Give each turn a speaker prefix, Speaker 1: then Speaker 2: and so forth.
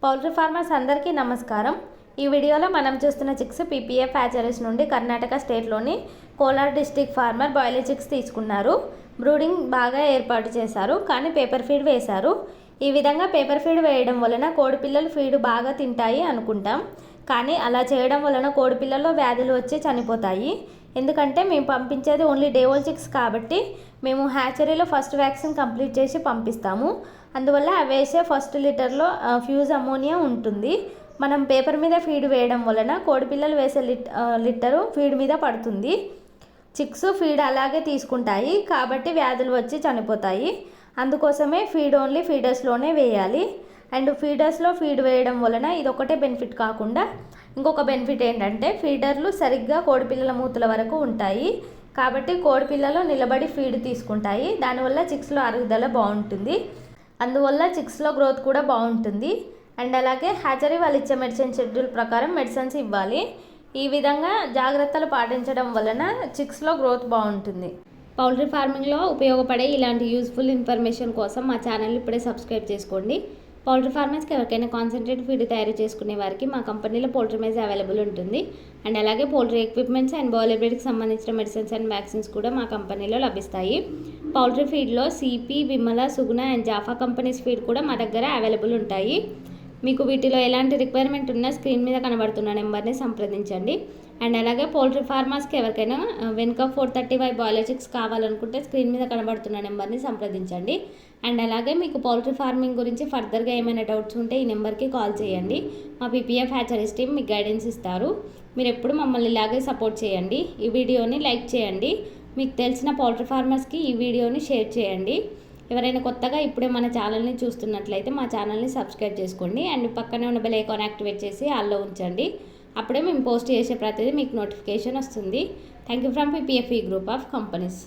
Speaker 1: Poultry farmers అందరికీ నమస్కారం. ఈ వీడియోలో మనం చూస్తున్న చిక్స్ పీపీఎఫ్ హ్యాచరీస్ నుండి కర్ణాటక స్టేట్లోని Kolar district farmer broiler chicks తీసుకున్నారు. బ్రూడింగ్ బాగా ఏర్పాటు చేశారు, కానీ పేపర్ ఫీడ్ వేశారు. ఈ విధంగా పేపర్ ఫీడ్ వేయడం వలన కోడిపిల్లలు ఫీడ్ బాగా తింటాయి అనుకుంటాం, కానీ అలా చేయడం వలన కోడిపిల్లల్లో వ్యాధులు వచ్చి చనిపోతాయి. ఎందుకంటే మేము పంపించేది ఓన్లీ డే ఓల్డ్ చిక్స్ కాబట్టి మేము హ్యాచరీలో ఫస్ట్ వ్యాక్సిన్ కంప్లీట్ చేసి పంపిస్తాము. అందువల్ల అవి వేసే ఫస్ట్ లీటర్లో ఫ్యూజ్ అమోనియా ఉంటుంది. మనం పేపర్ మీద ఫీడ్ వేయడం వలన కోడిపిల్లలు వేసే లీటరు ఫీడ్ మీద పడుతుంది. చిక్స్ ఫీడ్ అలాగే తీసుకుంటాయి కాబట్టి వ్యాధులు వచ్చి చనిపోతాయి. అందుకోసమే ఫీడ్ ఓన్లీ ఫీడర్స్లోనే వేయాలి. అండ్ ఫీడర్స్లో ఫీడ్ వేయడం వలన ఇది ఒకటే బెనిఫిట్ కాకుండా ఇంకొక బెనిఫిట్ ఏంటంటే ఫీడర్లు సరిగ్గా కోడిపిల్లల మూతుల వరకు ఉంటాయి కాబట్టి కోడిపిల్లలు నిలబడి ఫీడ్ తీసుకుంటాయి. దానివల్ల చిక్స్లో అరుగుదల బాగుంటుంది, అందువల్ల చిక్స్లో గ్రోత్ కూడా బాగుంటుంది. అండ్ అలాగే హ్యాచరీ వాళ్ళు ఇచ్చే మెడిసిన్ షెడ్యూల్ ప్రకారం మెడిసిన్స్ ఇవ్వాలి. ఈ విధంగా జాగ్రత్తలు పాటించడం వలన చిక్స్లో గ్రోత్ బాగుంటుంది. పౌల్ట్రీ ఫార్మింగ్లో ఉపయోగపడే ఇలాంటి యూస్ఫుల్ ఇన్ఫర్మేషన్ కోసం మా ఛానల్ ఇప్పుడే సబ్స్క్రైబ్ చేసుకోండి. పౌల్ట్రీ ఫార్మర్స్కి ఎవరికైనా కాన్సన్ట్రేట్ ఫీడ్ తయారు చేసుకునే వారికి మా కంపెనీలో పౌల్ట్రీ మేజ్ అవైలబుల్ ఉంటుంది. అండ్ అలాగే పౌల్ట్రీ ఎక్విప్మెంట్స్ అండ్ బాయిలర్ బ్రీడ్కి సంబంధించిన మెడిసిన్స్ అండ్ వ్యాక్సిన్స్ కూడా మా కంపెనీలో లభిస్తాయి. పౌల్ట్రీ ఫీడ్లో CP, Vimala, Suguna and Japfa companies feed కూడా మా దగ్గర అవైలబుల్ ఉంటాయి. మీకు వీటిలో ఎలాంటి రిక్వైర్మెంట్ ఉన్నా స్క్రీన్ మీద కనబడుతున్న నెంబర్ని సంప్రదించండి. అండ్ అలాగే పౌల్ట్రీ ఫార్మర్స్కి ఎవరికైనా వెనుక 435 బాయిలర్ చిక్స్ కావాలనుకుంటే స్క్రీన్ మీద కనబడుతున్న నెంబర్ని సంప్రదించండి. అండ్ అలాగే మీకు పౌల్ట్రీ ఫార్మింగ్ గురించి ఫర్దర్గా ఏమైనా డౌట్స్ ఉంటే ఈ నెంబర్కి కాల్ చేయండి. మా పీపీఎఫ్ హ్యాచరీస్ టీమ్ మీకు గైడెన్స్ ఇస్తారు. మీరు ఎప్పుడు మమ్మల్ని ఇలాగే సపోర్ట్ చేయండి. ఈ వీడియోని లైక్ చేయండి. మీకు తెలిసిన పౌల్ట్రీ ఫార్మర్స్కి ఈ వీడియోని షేర్ చేయండి. ఎవరైనా కొత్తగా ఇప్పుడే మన ఛానల్ని చూస్తున్నట్లయితే మా ఛానల్ని సబ్స్క్రైబ్ చేసుకోండి. అండ్ పక్కనే ఉన్న బెల్ ఐకాన్ యాక్టివేట్ చేసి ఆల్లో ఉంచండి. అప్పుడే మేము పోస్ట్ చేసే ప్రతిదీ మీకు నోటిఫికేషన్ వస్తుంది. Thank you from PPF group of companies.